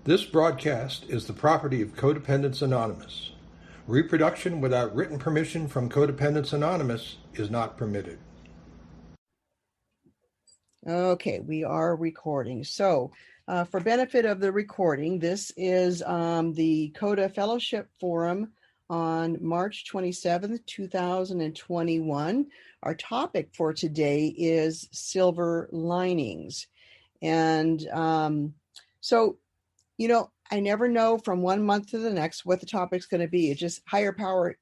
This broadcast is the property of Codependents Anonymous. Reproduction without written permission from Codependents Anonymous is not permitted. Okay, we are recording. So, for benefit of the recording, this is the CoDA Fellowship Forum on March 27th, 2021. Our topic for today is silver linings. And so, I never know from one month to the next what the topic's going to be. It just higher power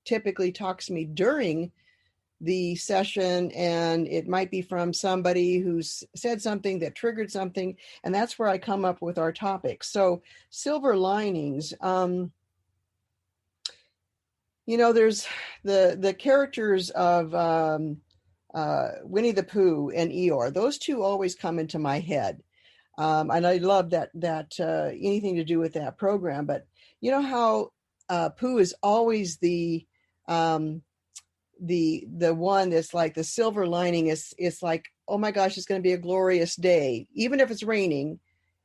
typically talks to me during the session, and it might be from somebody who's said something that triggered something, and that's where I come up with our topic. So silver linings, there's the characters of Winnie the Pooh and Eeyore. Those two always come into my head. And I love that anything to do with that program. But you know how Pooh is always the one that's like the silver lining is like, oh my gosh, it's going to be a glorious day, even if it's raining,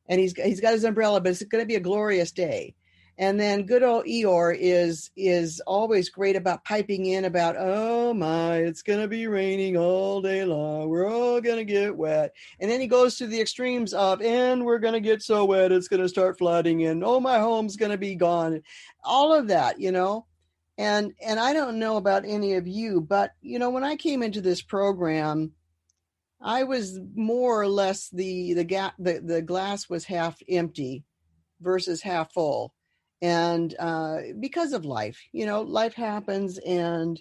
and he's got his umbrella, but it's going to be a glorious day. And then good old Eeyore is always great about piping in about, oh my, it's going to be raining all day long. We're all going to get wet. And then he goes to the extremes of, and we're going to get so wet, it's going to start flooding, and oh, my home's going to be gone. All of that, And I don't know about any of you, but, when I came into this program, I was more or less the glass was half empty versus half full. And because of life, life happens, and,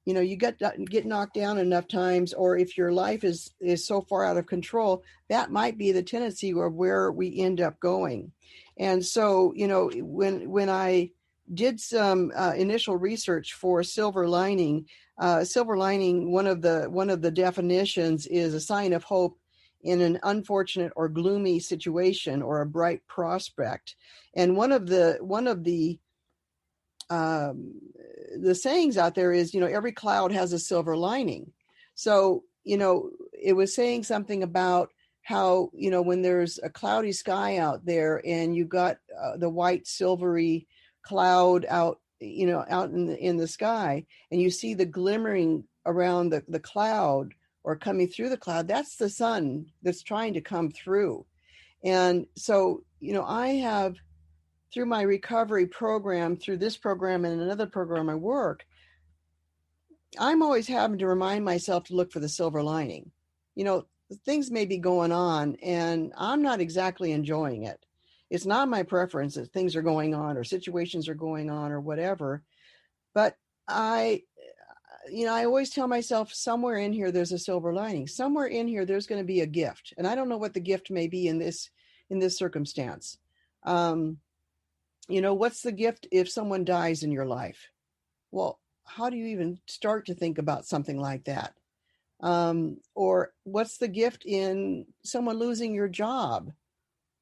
you get knocked down enough times, or if your life is so far out of control, that might be the tendency of where we end up going. And so, when I did some initial research for silver lining, one of the definitions is a sign of hope in an unfortunate or gloomy situation or a bright prospect. And one of the sayings out there is, every cloud has a silver lining. So, it was saying something about how, when there's a cloudy sky out there and you got the white silvery cloud out in the sky, and you see the glimmering around the cloud or coming through the cloud, that's the sun that's trying to come through. And so, I have, through my recovery program, through this program and another program I work, I'm always having to remind myself to look for the silver lining. Things may be going on and I'm not exactly enjoying it. It's not my preference that things are going on or situations are going on or whatever. But I always tell myself, somewhere in here, there's a silver lining. Somewhere in here, there's going to be a gift. And I don't know what the gift may be in this circumstance. What's the gift if someone dies in your life? Well, how do you even start to think about something like that? Or what's the gift in someone losing your job?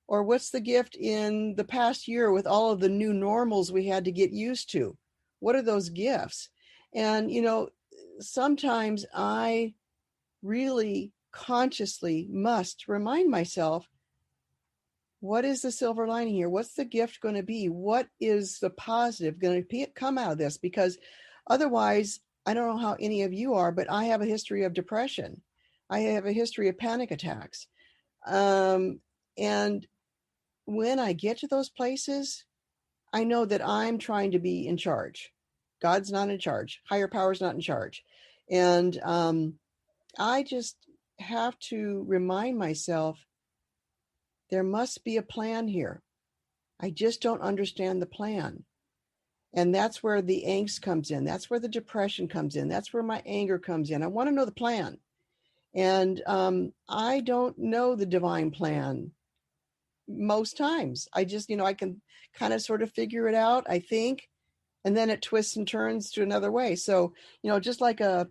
Or what's the gift in the past year with all of the new normals we had to get used to? What are those gifts? And, sometimes I really consciously must remind myself, what is the silver lining here? What's the gift going to be? What is the positive going to come out of this? Because otherwise, I don't know how any of you are, but I have a history of depression. I have a history of panic attacks. And when I get to those places, I know that I'm trying to be in charge. God's not in charge. Higher power's not in charge. And I just have to remind myself, there must be a plan here. I just don't understand the plan. And that's where the angst comes in. That's where the depression comes in. That's where my anger comes in. I want to know the plan. And I don't know the divine plan most times. I just, I can kind of sort of figure it out, I think, and then it twists and turns to another way. So, just like a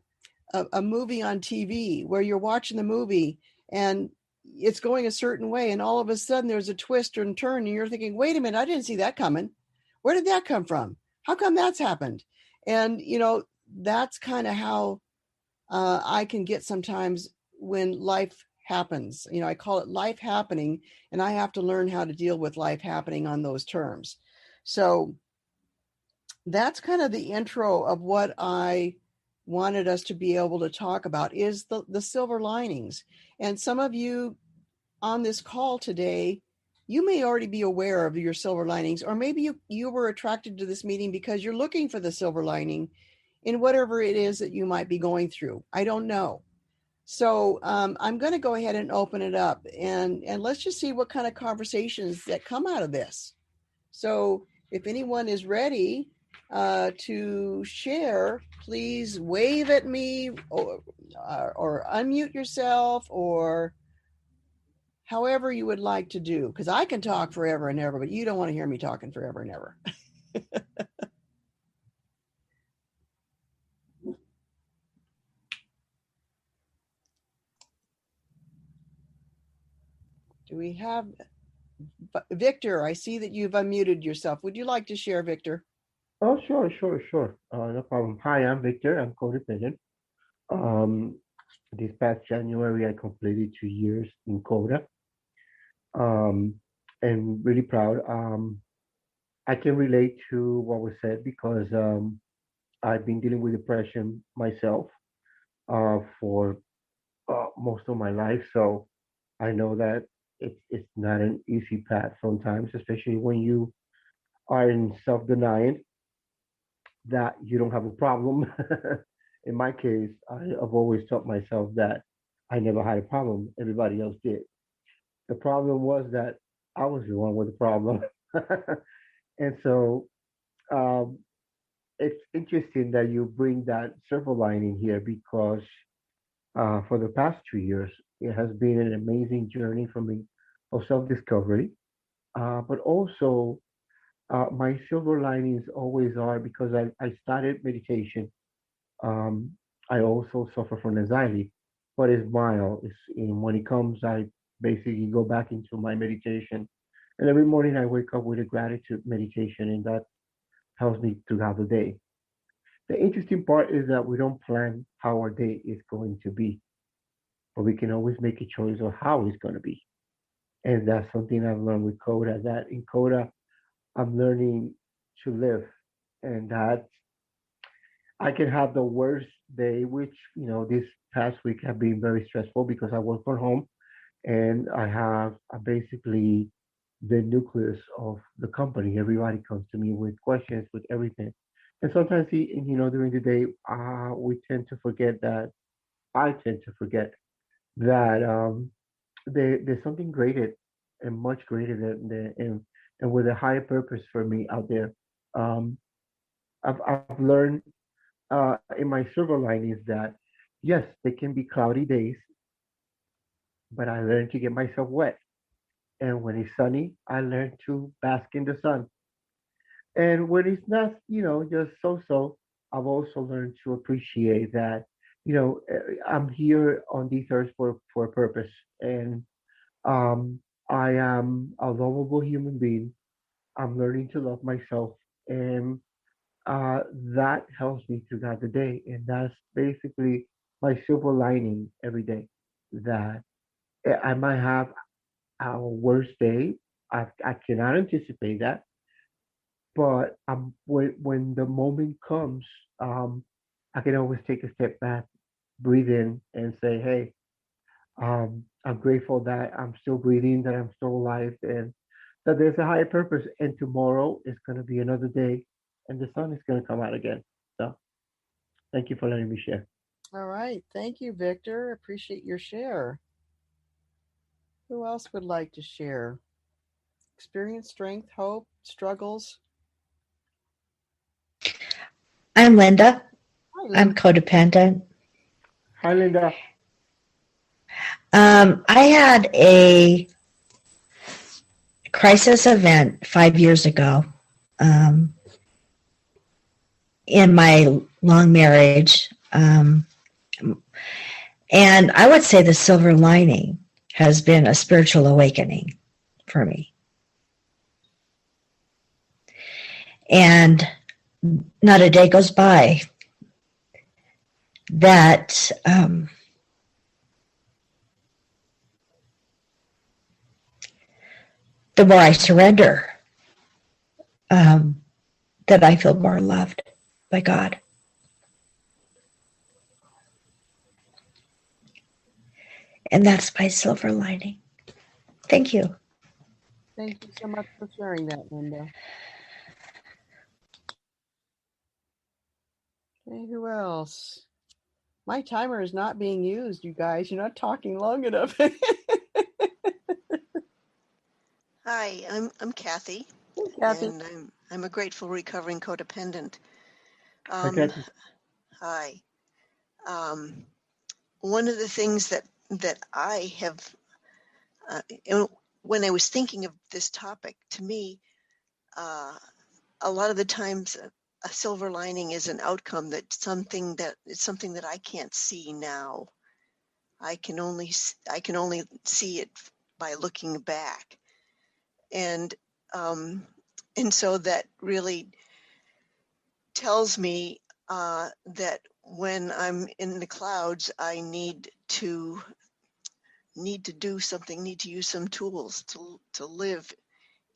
movie on TV where you're watching the movie and it's going a certain way, and all of a sudden there's a twist and turn, and you're thinking, wait a minute, I didn't see that coming. Where did that come from? How come that's happened? And, that's kind of how I can get sometimes when life happens. I call it life happening, and I have to learn how to deal with life happening on those terms. So that's kind of the intro of what I wanted us to be able to talk about, is the silver linings. And some of you on this call today, you may already be aware of your silver linings, or maybe you were attracted to this meeting because you're looking for the silver lining in whatever it is that you might be going through. I don't know. So I'm going to go ahead and open it up, and let's just see what kind of conversations that come out of this. So if anyone is ready to share, please wave at me, or unmute yourself, or however you would like to do, because I can talk forever and ever, but you don't want to hear me talking forever and ever. Do we have Victor? I see that you've unmuted yourself. Would you like to share, Victor? Oh, sure. No problem. Hi, I'm Victor. I'm codependent. This past January, I completed 2 years in CoDA. And really proud. I can relate to what was said because I've been dealing with depression myself for most of my life. So I know that it's not an easy path sometimes, especially when you are in self-denying that you don't have a problem. In my case, I've always taught myself that I never had a problem. Everybody else did. The problem was that I was the one with the problem. And so um, it's interesting that you bring that silver lining here because for the past 2 years, it has been an amazing journey for me of self-discovery. But also, my silver linings always are because I started meditation. Um, I also suffer from anxiety, but it's mild. And when it comes, I basically go back into my meditation. And every morning I wake up with a gratitude meditation, and that helps me throughout the day. The interesting part is that we don't plan how our day is going to be, but we can always make a choice of how it's going to be. And that's something I've learned with CoDA, that in CoDA, I'm learning to live, and that I can have the worst day, which, this past week have been very stressful because I work from home and I have basically the nucleus of the company. Everybody comes to me with questions, with everything. And sometimes, during the day, we tend to forget that, I tend to forget that there's something greater and much greater and with a higher purpose for me out there. Um, I've learned in my silver line is that yes, there can be cloudy days, but I learned to get myself wet. And when it's sunny, I learn to bask in the sun. And when it's not, just so, I've also learned to appreciate that, I'm here on this earth for a purpose. And um, I am a lovable human being. I'm learning to love myself. And uh, that helps me throughout the day. And that's basically my silver lining every day. That I might have a worst day. I cannot anticipate that, but when the moment comes, I can always take a step back, breathe in, and say, "Hey, I'm grateful that I'm still breathing, that I'm still alive, and that there's a higher purpose. And tomorrow is going to be another day, and the sun is going to come out again." So, thank you for letting me share. All right. Thank you, Victor. Appreciate your share. Who else would like to share? Experience, strength, hope, struggles? I'm Linda. Hi, I'm Linda. codependent. Hi, Linda. I had a crisis event 5 years ago in my long marriage. And I would say the silver lining has been a spiritual awakening for me. And not a day goes by that the more I surrender, that I feel more loved by God. And that's my silver lining. Thank you. Thank you so much for sharing that, Linda. Okay, who else? My timer is not being used, you guys. You're not talking long enough. Hi, I'm Kathy, Hey, Kathy. and I'm a grateful recovering codependent. Okay. Hi. One of the things that I have, when I was thinking of this topic, to me, a lot of the times a silver lining is an outcome it's something that I can't see now. I can only see it by looking back, and so that really tells me that when I'm in the clouds, I need to do something, need to use some tools to live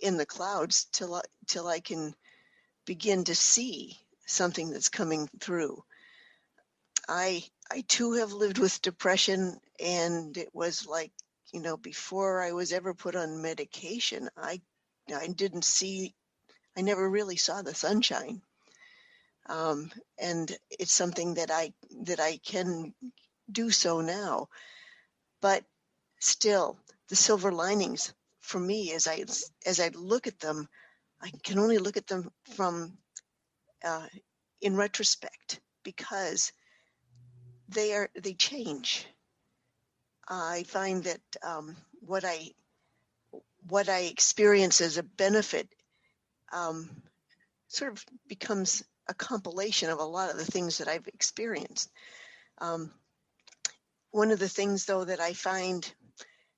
in the clouds till I can begin to see something that's coming through. I too have lived with depression, and it was like, before I was ever put on medication, I never really saw the sunshine. And it's something that I can do so now. But still, the silver linings for me, as I look at them, I can only look at them from in retrospect, because they change. I find that what I experience as a benefit sort of becomes a compilation of a lot of the things that I've experienced. One of the things, though, that I find,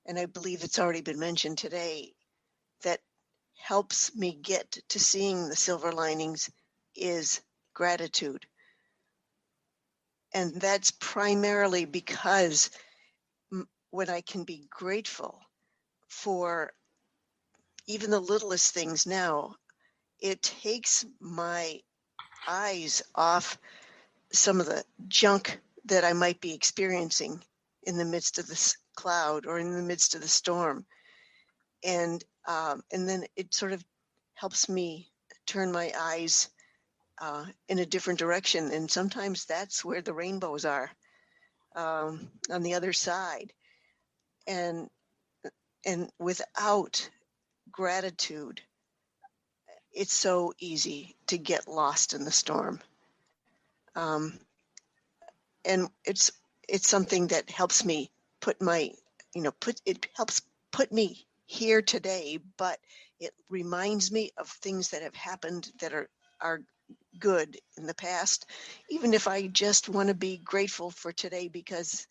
and I believe it's already been mentioned today, that helps me get to seeing the silver linings is gratitude. And that's primarily because when I can be grateful for even the littlest things now, it takes my eyes off some of the junk that I might be experiencing in the midst of this cloud or in the midst of the storm. And then it sort of helps me turn my eyes in a different direction. And sometimes that's where the rainbows are, on the other side. And without gratitude, it's so easy to get lost in the storm. And it's something that helps me put it helps put me here today, but it reminds me of things that have happened that are good in the past, even if I just want to be grateful for today because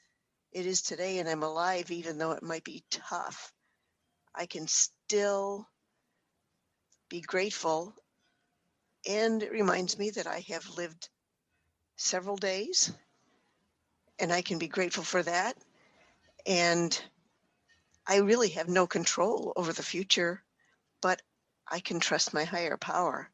it is today and I'm alive, even though it might be tough. I can still be grateful, and it reminds me that I have lived several days, and I can be grateful for that. And I really have no control over the future, but I can trust my higher power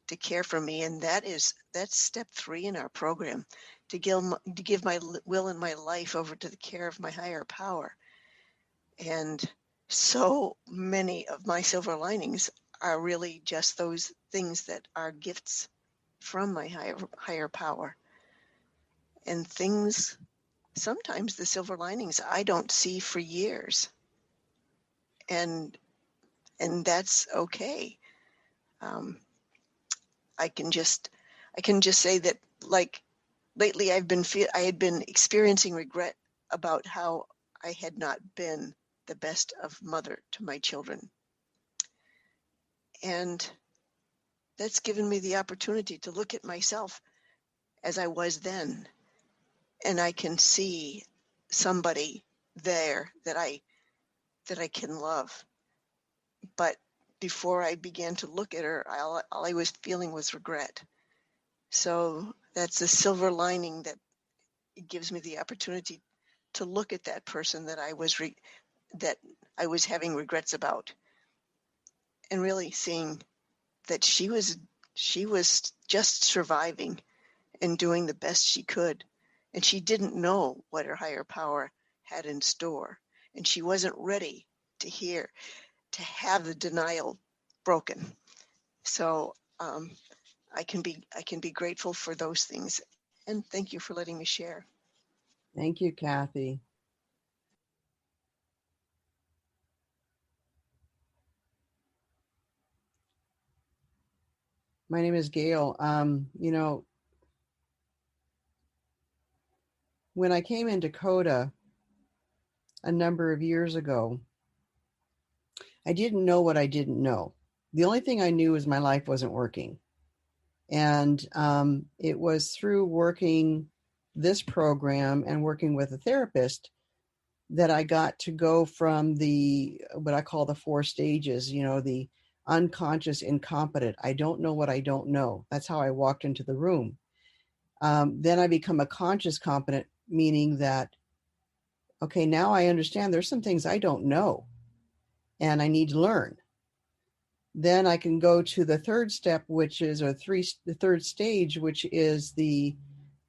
to care for me. And that's step 3 in our program, to give my will and my life over to the care of my higher power. And so many of my silver linings are really just those things that are gifts from my higher power. And things, sometimes the silver linings I don't see for years. And that's okay. I can just say that, like, lately I had been experiencing regret about how I had not been the best of mother to my children. And that's given me the opportunity to look at myself as I was then. And I can see somebody there that I can love. But before I began to look at her, all I was feeling was regret. So that's a silver lining, that it gives me the opportunity to look at that person that I was having regrets about, and really seeing that she was just surviving and doing the best she could. And she didn't know what her higher power had in store. And she wasn't ready to have the denial broken. So I can be grateful for those things. And thank you for letting me share. Thank you, Kathy. My name is Gail. When I came into CoDA a number of years ago, I didn't know what I didn't know. The only thing I knew is my life wasn't working. And it was through working this program and working with a therapist that I got to go from what I call the 4 stages, the unconscious incompetent. I don't know what I don't know. That's how I walked into the room. Then I become a conscious competent, meaning that, okay, now I understand there's some things I don't know and I need to learn. Then I can go to the third step, which is the third stage, which is the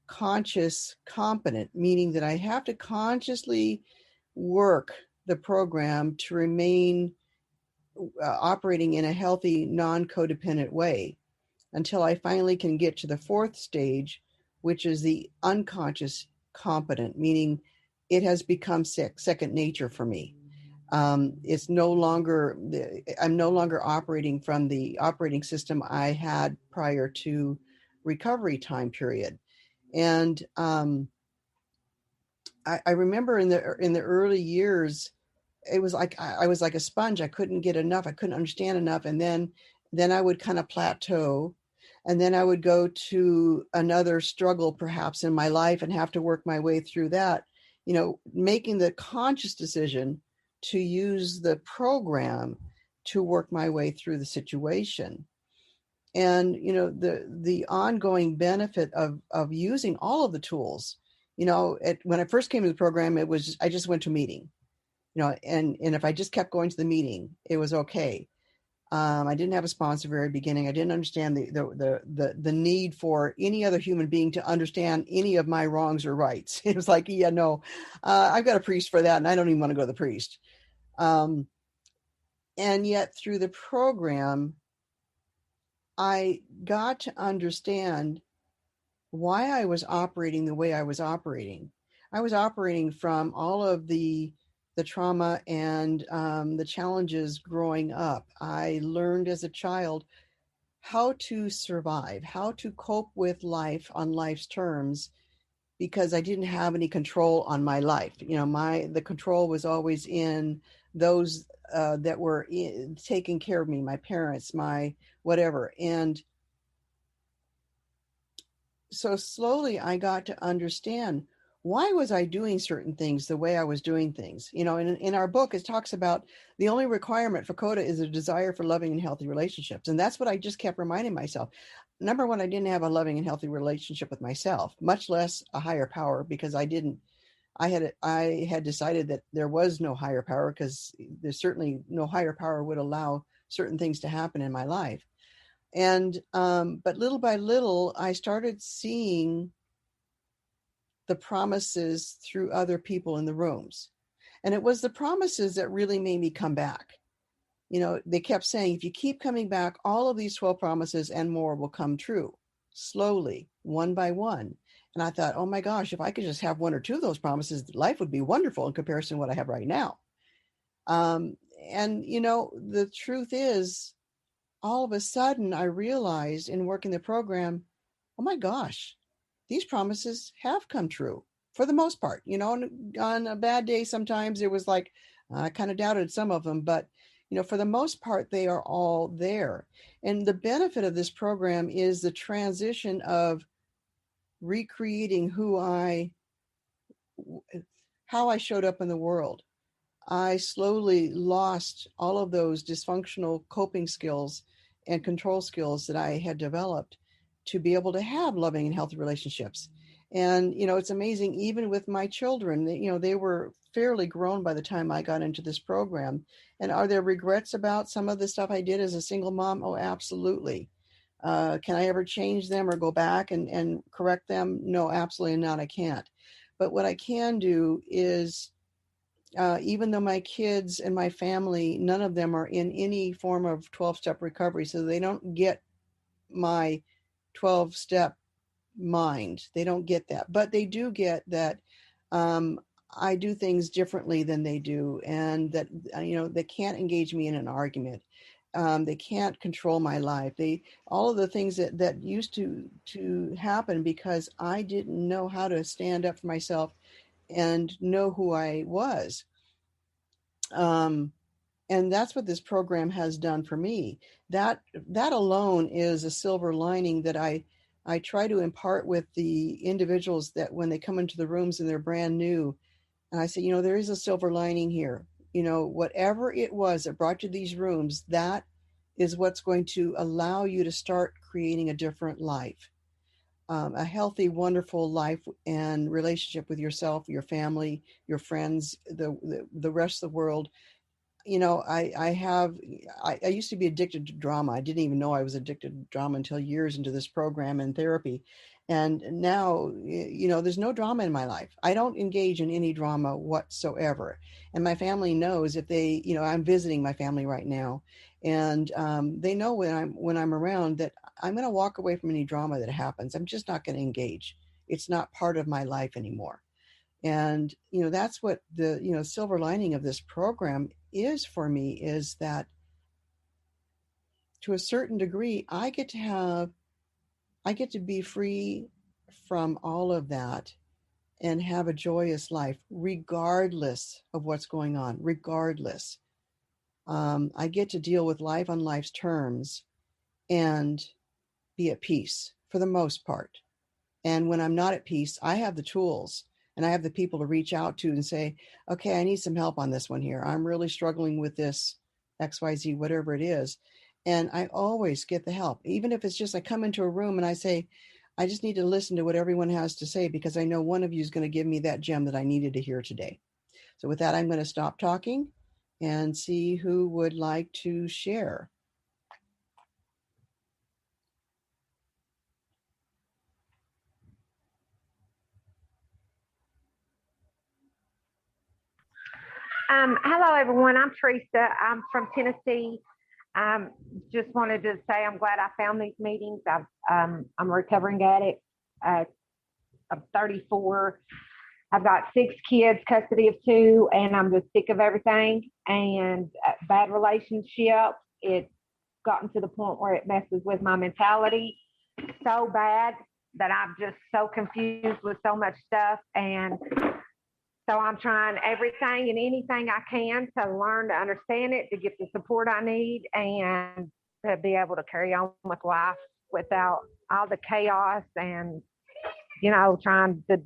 conscious competent, meaning that I have to consciously work the program to remain operating in a healthy, non-codependent way until I finally can get to the fourth stage, which is the unconscious competent, meaning it has become second nature for me. It's no longer, I'm no longer operating from the operating system I had prior to recovery time period. And I remember in the early years, it was like I was like a sponge. I couldn't get enough. I couldn't understand enough. And then I would kind of plateau. And then I would go to another struggle perhaps in my life and have to work my way through that, making the conscious decision to use the program to work my way through the situation. And, the ongoing benefit of using all of the tools, when I first came to the program, it was, I just went to a meeting, and if I just kept going to the meeting, it was okay. I didn't have a sponsor at the very beginning. I didn't understand the need for any other human being to understand any of my wrongs or rights. It was like, yeah, no, I've got a priest for that, and I don't even want to go to the priest. And yet through the program, I got to understand why I was operating the way I was operating. I was operating from all of the trauma and the challenges growing up. I learned as a child how to survive, how to cope with life on life's terms, because I didn't have any control on my life. The control was always in those that were taking care of me, my parents, my whatever. And so slowly I got to understand, why was I doing certain things the way I was doing things? In our book, it talks about the only requirement for CoDA is a desire for loving and healthy relationships. And that's what I just kept reminding myself. Number one, I didn't have a loving and healthy relationship with myself, much less a higher power, because I had decided that there was no higher power, because there's certainly no higher power would allow certain things to happen in my life. And but little by little, I started seeing the promises through other people in the rooms. And it was the promises that really made me come back. They kept saying, if you keep coming back, all of these 12 promises and more will come true, slowly, one by one. And I thought, oh my gosh, if I could just have one or two of those promises, life would be wonderful in comparison to what I have right now. And the truth is, all of a sudden I realized in working the program, oh my gosh, these promises have come true for the most part. On a bad day, sometimes it was like, I kind of doubted some of them, but for the most part, they are all there. And the benefit of this program is the transition of recreating how I showed up in the world. I slowly lost all of those dysfunctional coping skills and control skills that I had developed to be able to have loving and healthy relationships. And, it's amazing, even with my children, they were fairly grown by the time I got into this program. And are there regrets about some of the stuff I did as a single mom? Oh, absolutely. Can I ever change them or go back and correct them? No, absolutely not. I can't. But what I can do is, even though my kids and my family, none of them are in any form of 12-step recovery, so they don't get my 12-step mind. They don't get that. But they do get that I do things differently than they do, and that, they can't engage me in an argument. They can't control my life. All of the things that used to happen because I didn't know how to stand up for myself and know who I was. And that's what this program has done for me. That alone is a silver lining that I try to impart with the individuals that when they come into the rooms and they're brand new. And I say, there is a silver lining here. Whatever it was that brought you to these rooms, that is what's going to allow you to start creating a different life, a healthy, wonderful life and relationship with yourself, your family, your friends, the rest of the world. I used to be addicted to drama. I didn't even know I was addicted to drama until years into this program and therapy. And now, there's no drama in my life. I don't engage in any drama whatsoever. And my family knows if they, I'm visiting my family right now, and they know when I'm around that I'm going to walk away from any drama that happens. I'm just not going to engage. It's not part of my life anymore. And, that's what the, silver lining of this program is for me, is that to a certain degree, I get to be free from all of that and have a joyous life, regardless of what's going on, regardless. I get to deal with life on life's terms and be at peace for the most part. And when I'm not at peace, I have the tools and I have the people to reach out to and say, okay, I need some help on this one here. I'm really struggling with this XYZ, whatever it is. And I always get the help. Even if it's just I come into a room and I say, I just need to listen to what everyone has to say because I know one of you is going to give me that gem that I needed to hear today. So with that, I'm going to stop talking and see who would like to share. Hello, everyone. I'm Teresa. I'm from Tennessee. Just wanted to say I'm glad I found these meetings. I'm a recovering addict. I'm 34. I've got 6 kids, custody of 2, and I'm just sick of everything. And bad relationships. It's gotten to the point where it messes with my mentality so bad that I'm just so confused with so much stuff. And so I'm trying everything and anything I can to learn to understand it, to get the support I need, and to be able to carry on with life without all the chaos and, trying to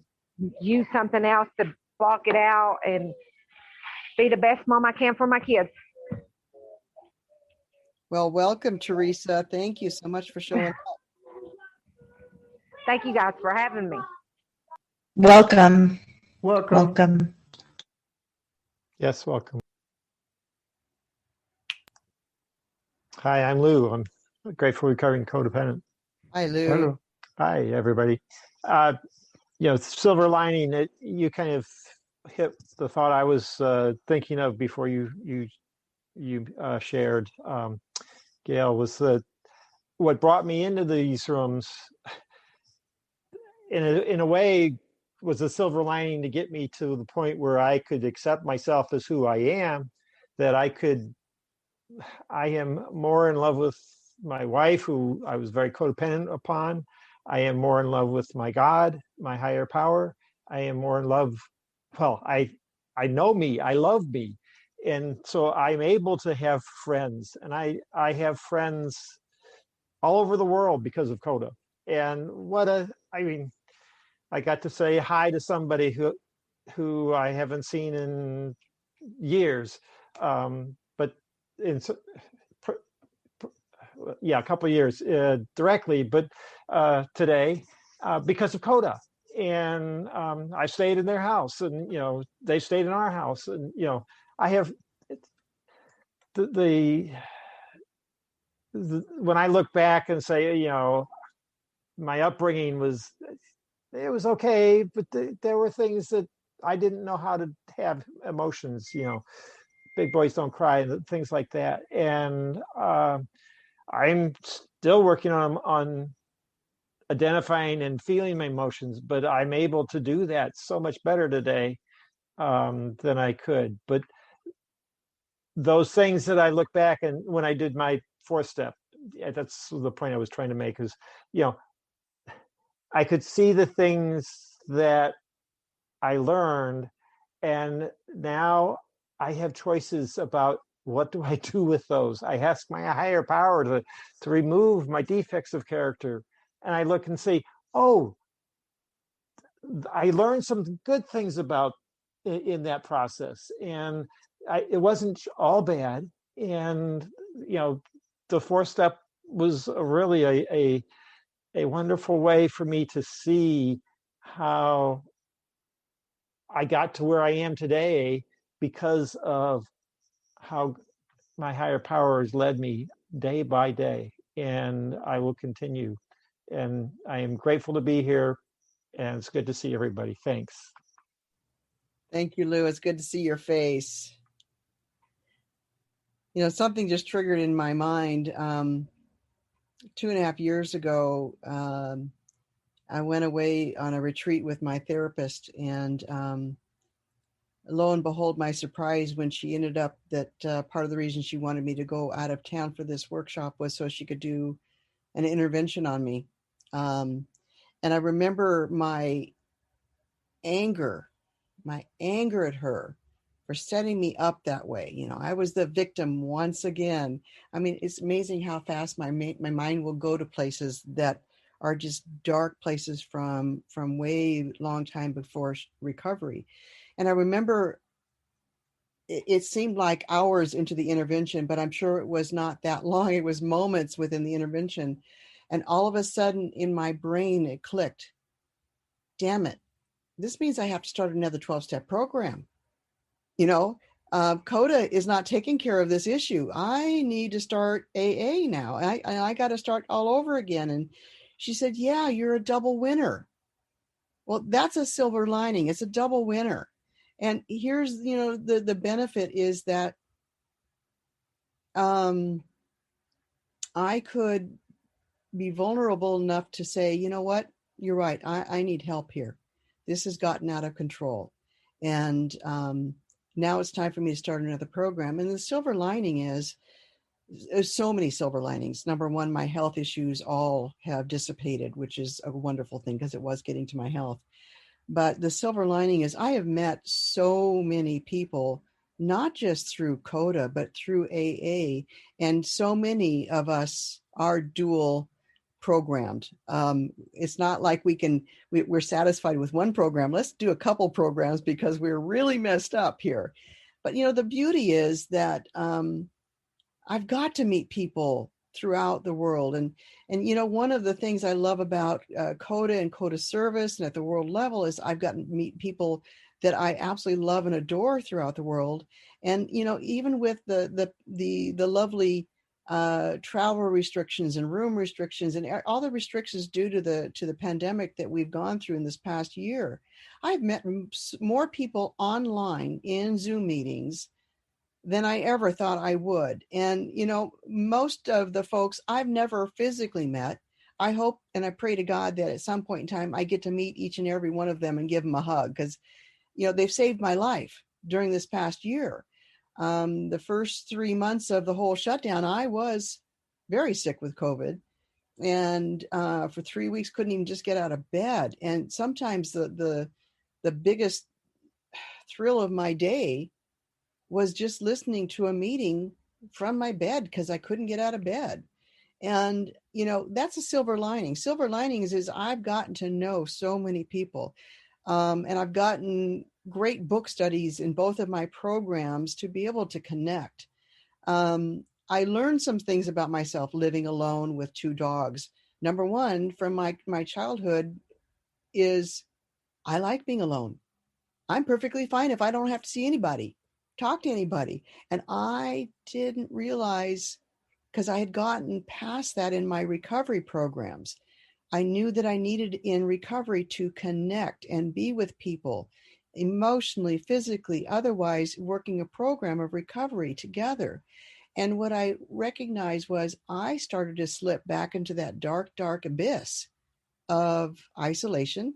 use something else to block it out and be the best mom I can for my kids. Well, welcome, Teresa. Thank you so much for showing up. Thank you guys for having me. Welcome. Welcome. Yes, welcome. Hi, I'm Lou. I'm a grateful recovering codependent. Hi, Lou. Hello. Hi, everybody. Silver lining, you kind of hit the thought I was thinking of before you shared, Gail, was that what brought me into these rooms in a way was a silver lining to get me to the point where I could accept myself as who I am, that I am more in love with my wife, who I was very codependent upon. I am more in love with my God, my higher power. I am more in love. Well, I know me, I love me. And so I'm able to have friends, and I have friends all over the world because of CoDA. And I got to say hi to somebody who I haven't seen in years, but a couple of years directly, but today because of CoDA. and I stayed in their house, and they stayed in our house, and I have the when I look back and say, my upbringing was okay, but there were things that I didn't know how to have emotions. Big boys don't cry and things like that, and I'm still working on identifying and feeling my emotions, but I'm able to do that so much better today than I could. But those things that I look back and when I did my 4th step, that's the point I was trying to make, is, I could see the things that I learned, and now I have choices about what do I do with those. I ask my higher power to remove my defects of character, and I look and see, oh, I learned some good things about in that process, and it wasn't all bad. And the 4th step was really a wonderful way for me to see how I got to where I am today because of how my higher power has led me day by day, and I will continue. And I am grateful to be here, and it's good to see everybody. Thanks. Thank you, Lou. It's good to see your face. Something just triggered in my mind. 2.5 years ago, I went away on a retreat with my therapist, and lo and behold, my surprise when she ended up that part of the reason she wanted me to go out of town for this workshop was so she could do an intervention on me. And I remember my anger at her for setting me up that way. I was the victim once again. I mean, it's amazing how fast my mind will go to places that are just dark places from way long time before recovery. And I remember it seemed like hours into the intervention, but I'm sure it was not that long. It was moments within the intervention. And all of a sudden in my brain, it clicked. Damn it. This means I have to start another 12-step program. CoDA is not taking care of this issue. I need to start AA now. I got to start all over again. And she said, yeah, you're a double winner. Well, that's a silver lining. It's a double winner. And here's, the benefit is that I could be vulnerable enough to say, you know what, you're right. I need help here. This has gotten out of control. And now it's time for me to start another program. And the silver lining is, there's so many silver linings. Number one, my health issues all have dissipated, which is a wonderful thing because it was getting to my health. But the silver lining is I have met so many people, not just through CoDA, but through AA. And so many of us are dual programmed. It's not like we're satisfied with one program. Let's do a couple programs because we're really messed up here. But, the beauty is that I've got to meet people throughout the world. And one of the things I love about CoDA and CoDA service and at the world level is I've gotten to meet people that I absolutely love and adore throughout the world. And, even with the lovely travel restrictions and room restrictions and all the restrictions due to the pandemic that we've gone through in this past year, I've met more people online in Zoom meetings than I ever thought I would. And, most of the folks I've never physically met. I hope and I pray to God that at some point in time, I get to meet each and every one of them and give them a hug because, they've saved my life during this past year. The first 3 months of the whole shutdown, I was very sick with COVID and for 3 weeks, couldn't even just get out of bed. And sometimes the biggest thrill of my day was just listening to a meeting from my bed because I couldn't get out of bed. And, that's a silver lining. Silver linings is I've gotten to know so many people. And I've gotten great book studies in both of my programs to be able to connect. I learned some things about myself living alone with 2 dogs. Number one, from my childhood is I like being alone. I'm perfectly fine if I don't have to see anybody, talk to anybody. And I didn't realize, because I had gotten past that in my recovery programs. I knew that I needed in recovery to connect and be with people emotionally, physically, otherwise working a program of recovery together. And what I recognized was I started to slip back into that dark, dark abyss of isolation,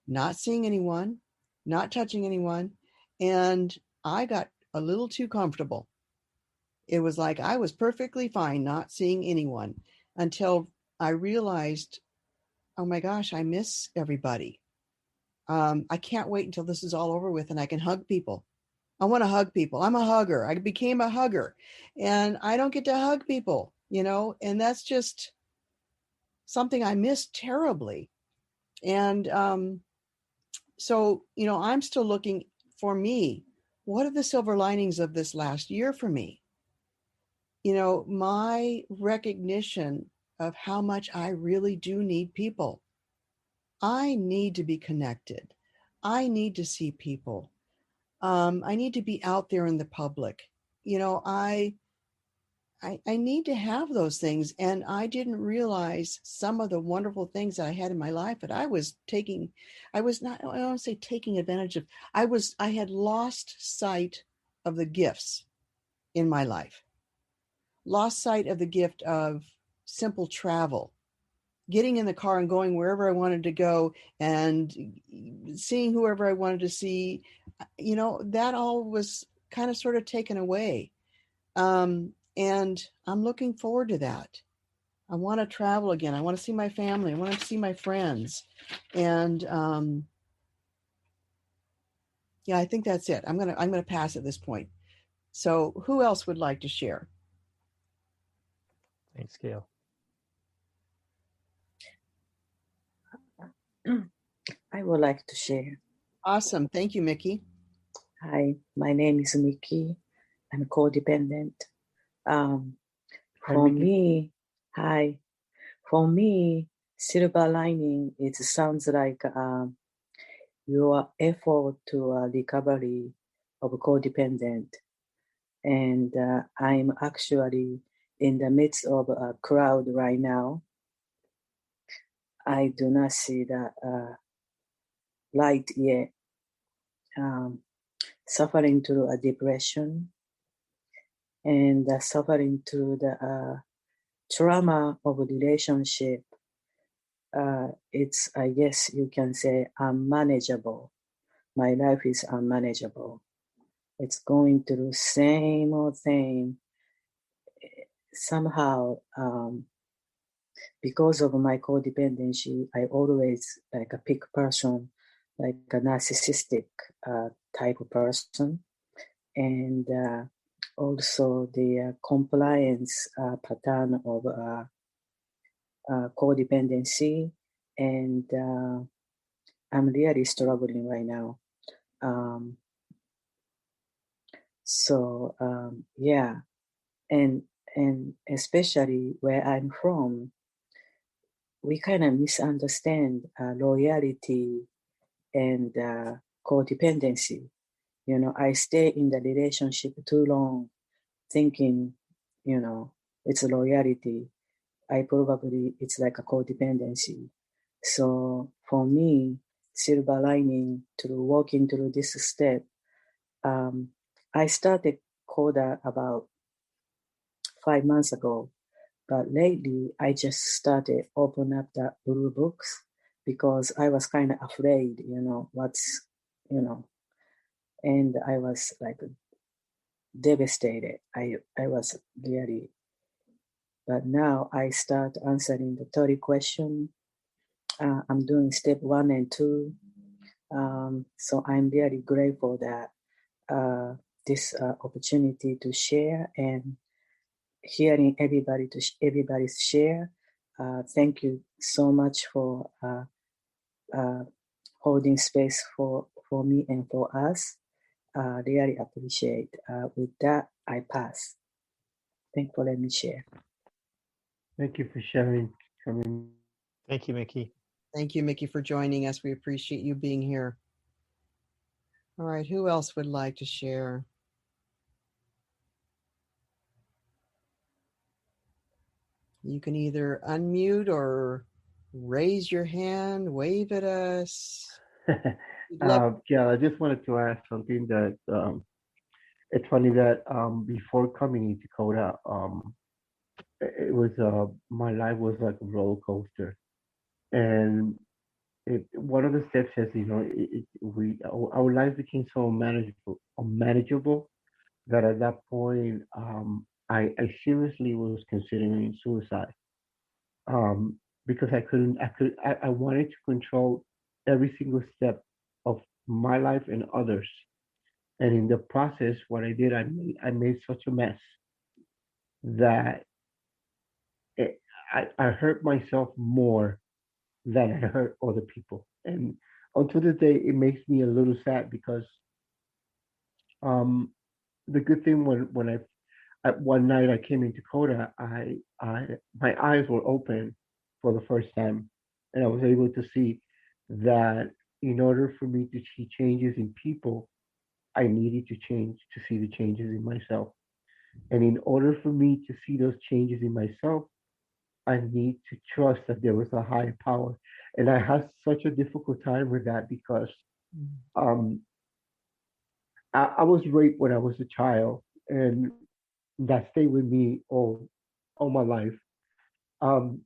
not seeing anyone, not touching anyone. And I got a little too comfortable. It was like I was perfectly fine not seeing anyone until I realized, oh my gosh, I miss everybody. I can't wait until this is all over with and I can hug people. I want to hug people. I'm a hugger. I became a hugger and I don't get to hug people, and that's just something I miss terribly. And so, I'm still looking for me. What are the silver linings of this last year for me? My recognition of how much I really do need people. I need to be connected. I need to see people. I need to be out there in the public. I need to have those things. And I didn't realize some of the wonderful things that I had in my life that I was not, I don't want to say taking advantage of. I had lost sight of the gifts in my life, lost sight of the gift of simple travel, getting in the car and going wherever I wanted to go and seeing whoever I wanted to see. That all was kind of sort of taken away. And I'm looking forward to that. I want to travel again. I want to see my family. I want to see my friends. And yeah, I think that's it. I'm gonna pass at this point. So who else would like to share? Thanks, Gail. I would like to share. Awesome. Thank you, Mickey. Hi, my name is Mickey. I'm codependent. For me, silver lining, it sounds like your effort to recovery of codependent. And I'm actually in the midst of a crowd right now. I do not see the light yet. Suffering through a depression and suffering through the trauma of a relationship. It's, I guess you can say, unmanageable. My life is unmanageable. It's going through same old thing. Somehow, because of my codependency, I always like a pick person, like a narcissistic type of person. And also the compliance pattern of codependency. And I'm really struggling right now. Yeah. And especially where I'm from, we kind of misunderstand loyalty and codependency. I stay in the relationship too long thinking, it's a loyalty. It's like a codependency. So for me, silver lining through walking through this step, I started CoDA about 5 months ago, but lately I just started open up the blue books because I was kind of afraid, and I was like devastated. I was really, but now I start answering the 30 question. I'm doing step 1 and 2. So I'm really grateful that this opportunity to share and hearing everybody's share. Thank you so much for holding space for me and for us. Really appreciate. With that, I pass. Thank you for letting me share. Thank you for sharing. Thank you, Mickey. Thank you, Mickey, for joining us. We appreciate you being here. All right, who else would like to share? You can either unmute or raise your hand, wave at us. Yeah, I just wanted to ask something that it's funny that before coming into CoDA, it was my life was like a roller coaster, and one of the steps is our lives became so unmanageable that at that point I seriously was considering suicide, because I wanted to control every single step of my life and others. And in the process, what I did, I made such a mess that I hurt myself more than I hurt other people. And until this day, it makes me a little sad because um, the good thing when one night I came into CoDA, I my eyes were open for the first time, and I was able to see that in order for me to see changes in people, I needed to change to see the changes in myself. And in order for me to see those changes in myself, I need to trust that there was a higher power. And I had such a difficult time with that because um, I was raped when I was a child, and that stayed with me all my life. Um,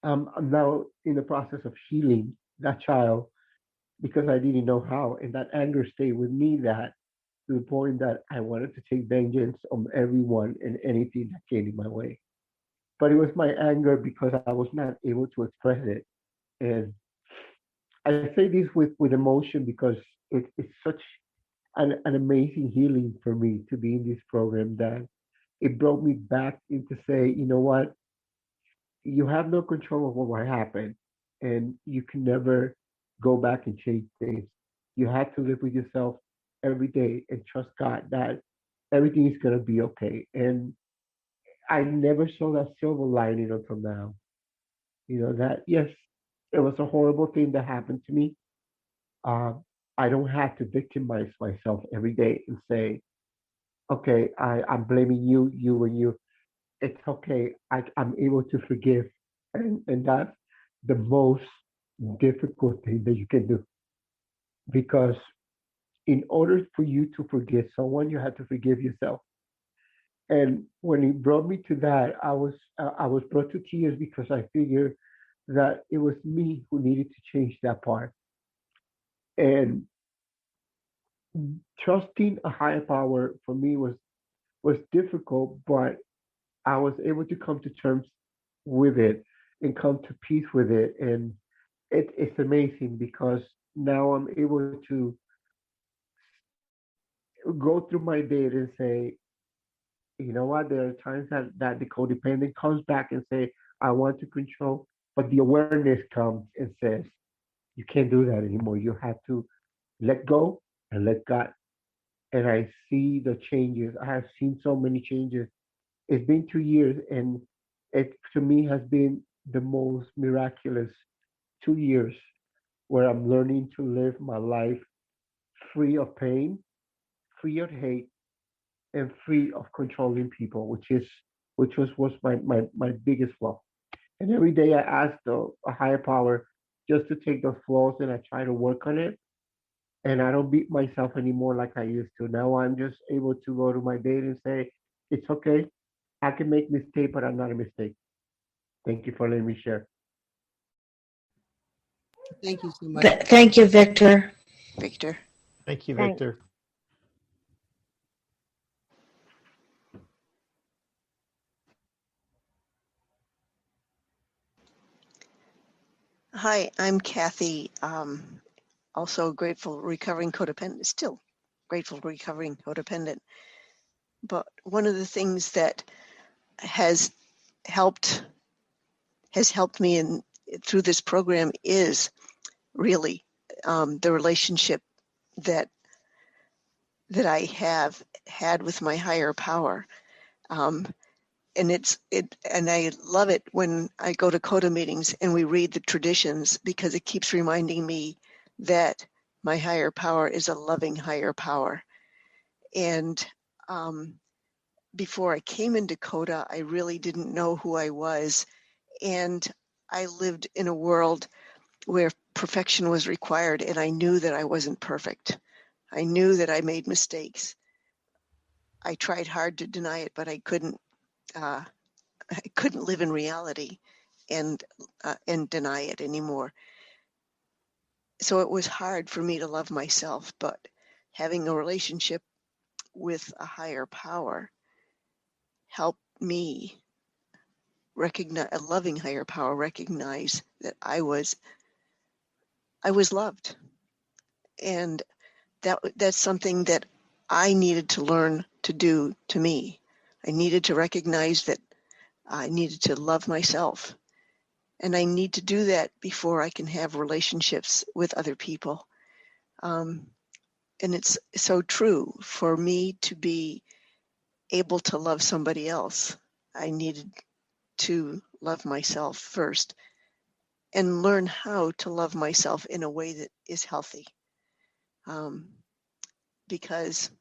I'm now in the process of healing that child because I didn't know how, and that anger stayed with me that to the point that I wanted to take vengeance on everyone and anything that came in my way. But it was my anger because I was not able to express it. And I say this with emotion because it's such an amazing healing for me to be in this program that it brought me back into say, you know what, you have no control over what happened, and you can never go back and change things. You have to live with yourself every day and trust God that everything is gonna be okay. And I never saw that silver lining until now. You know that yes, it was a horrible thing that happened to me. Uh, I don't have to victimize myself every day and say, okay, I'm blaming you, and you. It's okay. I'm able to forgive, and that's the most difficult thing that you can do because in order for you to forgive someone, you have to forgive yourself. And when it brought me to that, I was brought to tears because I figured that it was me who needed to change that part. And trusting a higher power for me was difficult, but I was able to come to terms with it and come to peace with it. And it's amazing because now I'm able to go through my day and say, you know what, there are times that the codependent comes back and say, I want to control, but the awareness comes and says, you can't do that anymore. You have to let go and let God. And I see the changes. I have seen so many changes. It's been 2 years, and it to me has been the most miraculous 2 years where I'm learning to live my life free of pain, free of hate, and free of controlling people, was my biggest flaw. And every day I ask a higher power just to take those flaws and I try to work on it. And I don't beat myself anymore like I used to. Now I'm just able to go to my date and say, it's okay. I can make mistakes, but I'm not a mistake. Thank you for letting me share. Thank you so much. Thank you, Victor. Victor. Thank you, Thanks. Victor. Hi, I'm Kathy. Also grateful recovering codependent, still grateful recovering codependent. But one of the things that has helped me in through this program is really the relationship that I have had with my higher power. and I love it when I go to CoDA meetings and we read the traditions, because it keeps reminding me that my higher power is a loving higher power. And before I came into CoDA, I really didn't know who I was. And I lived in a world where perfection was required, and I knew that I wasn't perfect. I knew that I made mistakes. I tried hard to deny it, but I couldn't live in reality and deny it anymore. So it was hard for me to love myself, but having a relationship with a higher power helped me recognize, a loving higher power, recognize that I was loved. And that's something that I needed to learn to do to me. I needed to recognize that I needed to love myself. And I need to do that before I can have relationships with other people. And it's so true. For me to be able to love somebody else, I needed to love myself first and learn how to love myself in a way that is healthy. Because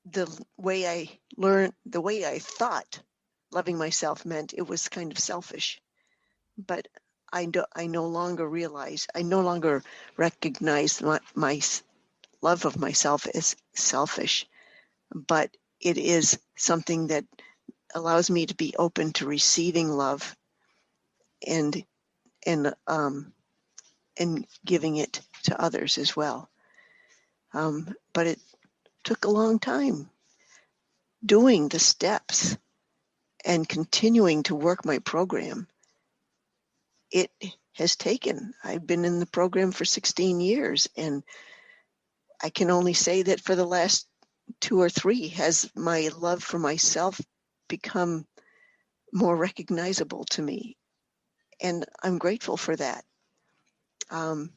the way I thought loving myself meant it was kind of selfish. But I no longer recognize my love of myself as selfish, but it is something that allows me to be open to receiving love and giving it to others as well. But it took a long time doing the steps and continuing to work my program. It has taken. I've been in the program for 16 years, and I can only say that for the last 2 or 3 has my love for myself become more recognizable to me. And I'm grateful for that. And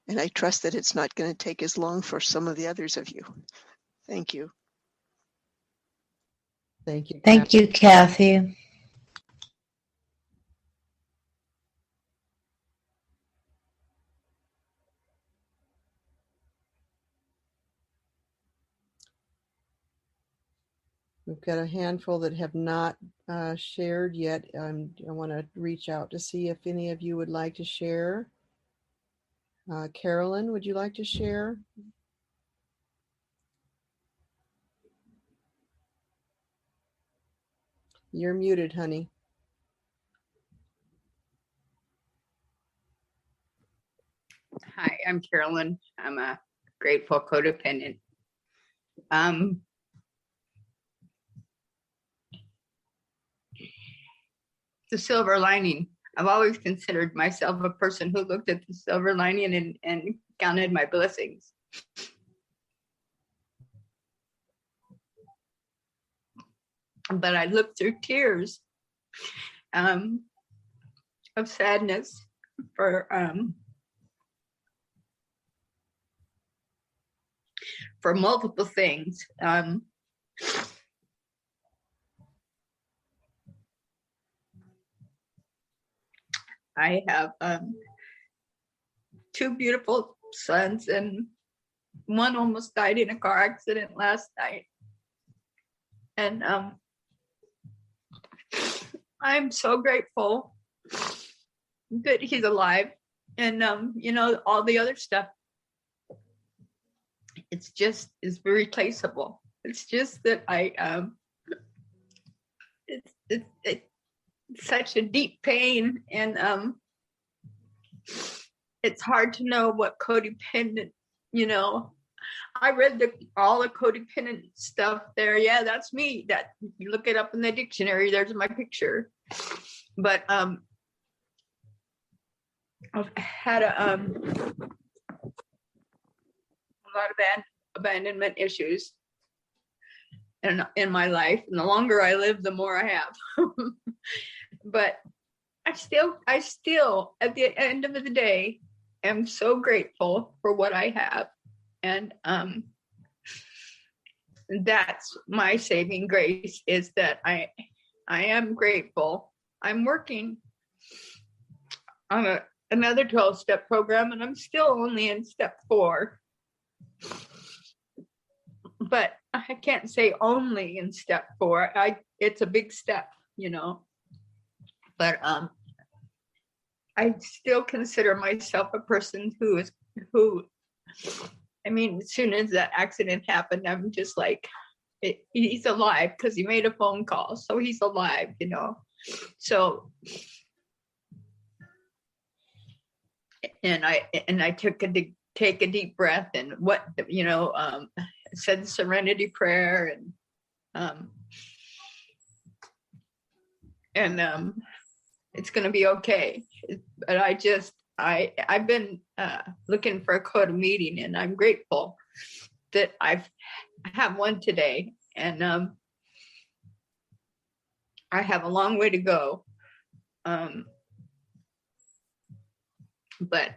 I trust that it's not going to take as long for some of the others of you. Thank you. Thank you. Thank you, Kathy. We've got a handful that have not shared yet. I want to reach out to see if any of you would like to share. Carolyn, would you like to share? You're muted, honey. Hi, I'm Carolyn. I'm a grateful codependent. The silver lining. I've always considered myself a person who looked at the silver lining and counted my blessings. But I looked through tears of sadness for multiple things. I have 2 beautiful sons, and one almost died in a car accident last night. And I'm so grateful that he's alive. And all the other stuff, it's replaceable. It's just that it's such a deep pain, and it's hard to know what codependent, I read all the codependent stuff there. Yeah, that's me. That you look it up in the dictionary, there's my picture. But I've had a lot of abandonment issues in my life, and the longer I live, the more I have. But I still at the end of the day am so grateful for what I have, and that's my saving grace, is that I am grateful. I'm working on another 12-step program, and I'm still only in step 4. But I can't say only in step 4. It's a big step, But I still consider myself a person who, as soon as that accident happened, I'm just like, he's alive because he made a phone call, so he's alive, So, and I took take a deep breath, and said the Serenity Prayer, and it's going to be okay. But I've been looking for a CoDA meeting, and I'm grateful that I have one today, and I have a long way to go. But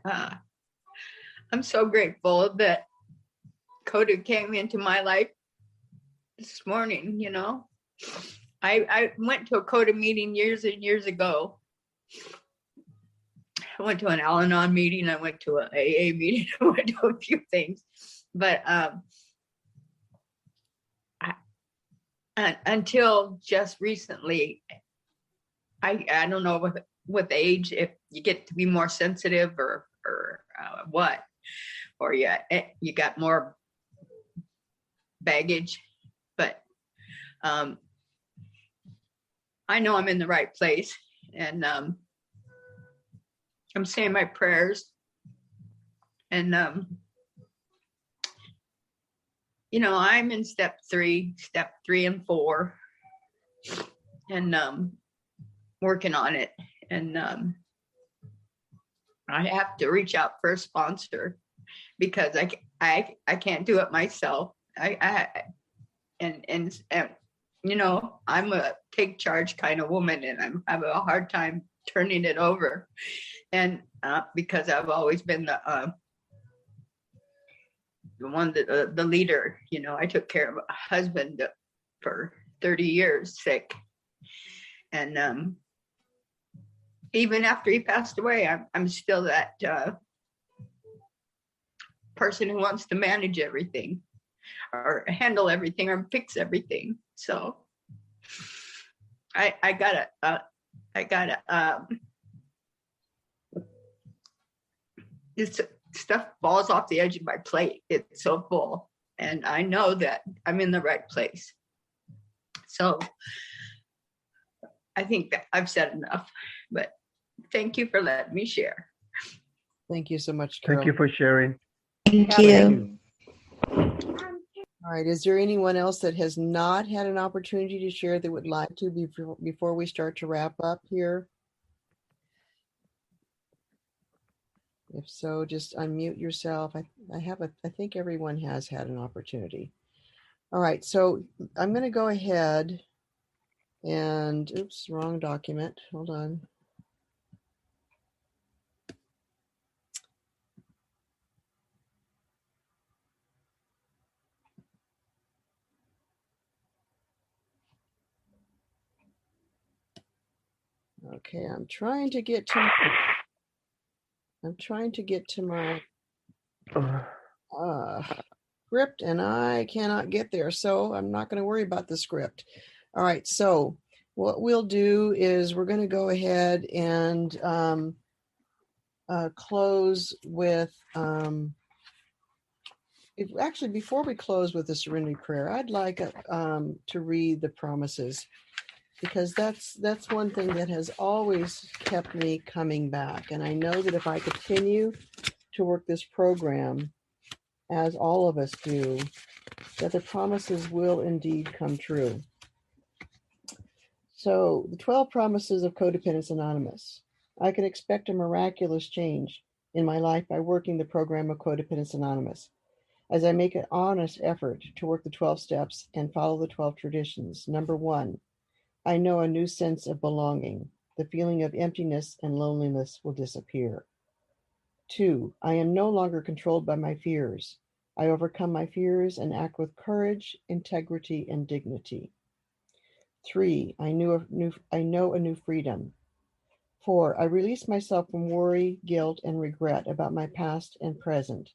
I'm so grateful that CoDA came into my life this morning. I went to a CoDA meeting years and years ago. I went to an Al-Anon meeting. I went to an AA meeting. I went to a few things. But until just recently, I don't know with age, if you get to be more sensitive or what, or you got more baggage. But I know I'm in the right place, and I'm saying my prayers, and I'm in step 3 and 4, and working on it, and I have to reach out for a sponsor because I can't do it myself. I'm a take charge kind of woman, and I'm having a hard time turning it over, and because I've always been the one that the leader. I took care of a husband for 30 years sick, and even after he passed away, I'm still that person who wants to manage everything or handle everything or fix everything. So I gotta this stuff falls off the edge of my plate. It's so full, and I know that I'm in the right place. So I think that I've said enough, but thank you for letting me share. Thank you so much, Carol. Thank you for sharing. Thank you. All right. Is there anyone else that has not had an opportunity to share that would like to before we start to wrap up here? If so, just unmute yourself. I think everyone has had an opportunity. All right. So I'm going to go ahead and, oops, wrong document. Hold on. Okay, I'm trying to get to my script, and I cannot get there, so I'm not going to worry about the script. All right, so what we'll do is we're going to go ahead and close with before we close with the Serenity Prayer, I'd like to read the promises, because that's one thing that has always kept me coming back. And I know that if I continue to work this program, as all of us do, that the promises will indeed come true. So the 12 promises of Codependence Anonymous. I can expect a miraculous change in my life by working the program of Codependence Anonymous, as I make an honest effort to work the 12 steps and follow the 12 traditions. Number 1, I know a new sense of belonging. The feeling of emptiness and loneliness will disappear. 2, I am no longer controlled by my fears. I overcome my fears and act with courage, integrity, and dignity. 3, I know a new freedom. 4, I release myself from worry, guilt, and regret about my past and present.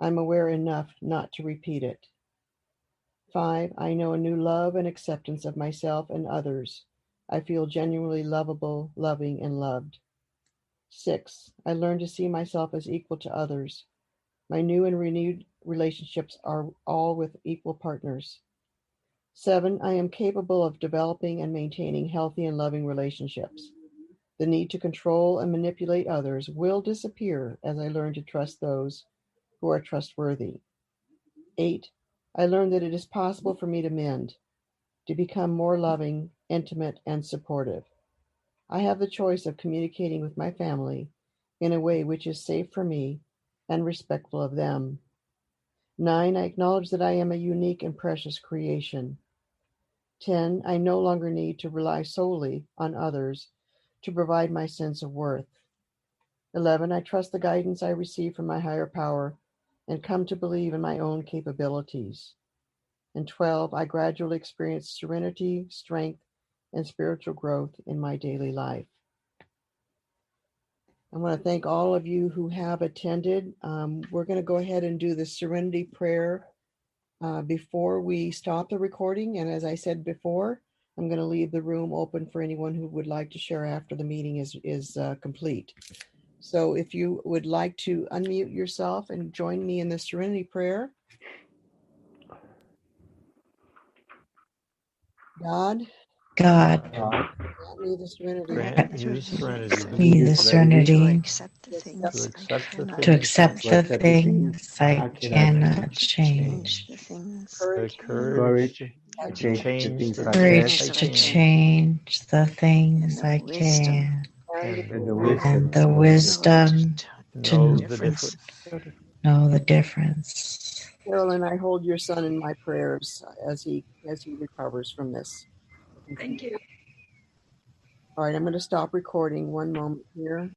I'm aware enough not to repeat it. 5, I know a new love and acceptance of myself and others. I feel genuinely lovable, loving, and loved. 6, I learn to see myself as equal to others. My new and renewed relationships are all with equal partners. 7, I am capable of developing and maintaining healthy and loving relationships. The need to control and manipulate others will disappear as I learn to trust those who are trustworthy. 8, I learn that it is possible for me to mend, to become more loving, intimate, and supportive. I have the choice of communicating with my family in a way which is safe for me and respectful of them. 9, I acknowledge that I am a unique and precious creation. 10, I no longer need to rely solely on others to provide my sense of worth. 11, I trust the guidance I receive from my higher power and come to believe in my own capabilities. And 12, I gradually experience serenity, strength, and spiritual growth in my daily life. I want to thank all of you who have attended. We're going to go ahead and do the Serenity Prayer before we stop the recording. And as I said before, I'm going to leave the room open for anyone who would like to share after the meeting is complete. So if you would like to unmute yourself and join me in the Serenity Prayer. God, God, grant me the serenity Grant me the serenity me the to serenity accept the things I accept the cannot to things accept To the accept the things things I cannot change, change, the things the I courage courage I to to change the change things the I things can, courage I to can, change the and things the I wisdom can, and and and the the and wisdom the to know the difference. wisdom to know the difference. know the difference. Carolyn, I hold your son in my prayers as he recovers from this. Thank you. All right, I'm going to stop recording one moment here.